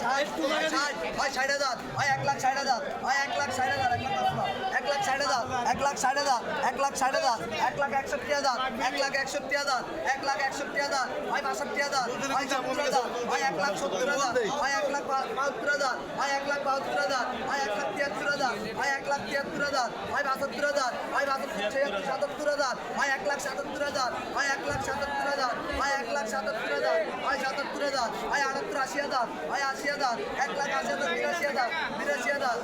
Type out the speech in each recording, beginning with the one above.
হয় 60,000 হয় 1,60,000 হয় 1,60,000 1,60,000 1,60,000 1,60,000 1,61,000 1,61,000 1,61,000 হয় 62,000 হয় 70,000 হয় 1,70,000 হয় 1,72,000 হয় 1,72,000 হয় 1,73,000 হয় 1,73,000 হয় 72,000 হয় 77,000 হয় 1,77,000 হয় 1,77,000 হয় 1,77,000 হয় 77,000 হয় 80,000 হয় 80,000 1,80,000 82,000 82,000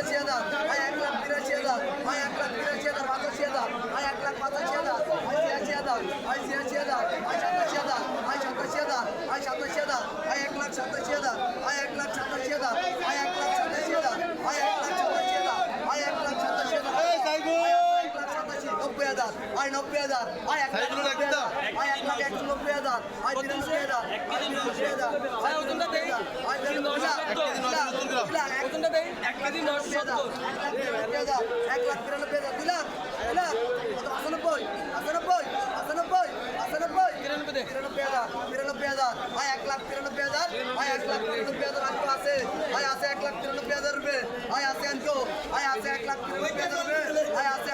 82,000 হয় 1,82,000 হয় 1,82,000 85,000 হয় 1,85,000 হয় 86,000 হয় 86,000 হয় 87,000 হয় 87,000 হয় 87,000 হয় 1,87,000 হয় 1,87,000 হয় 1,87,000 হয় 1,87,000 হয় 1,87,000 90,000 হয় 90,000 হয় 1,90,000 হয় 1,90,000 হয় 93,000 হয় 93,000 হয় 93,000 হয় 93,000 হয় 1,93,000 হয় 1,93,000 আছে হয় আছে 1,93,000 রুপে হয় আছে আনকো হয় আছে 1,93,000 রুপে হয় আছে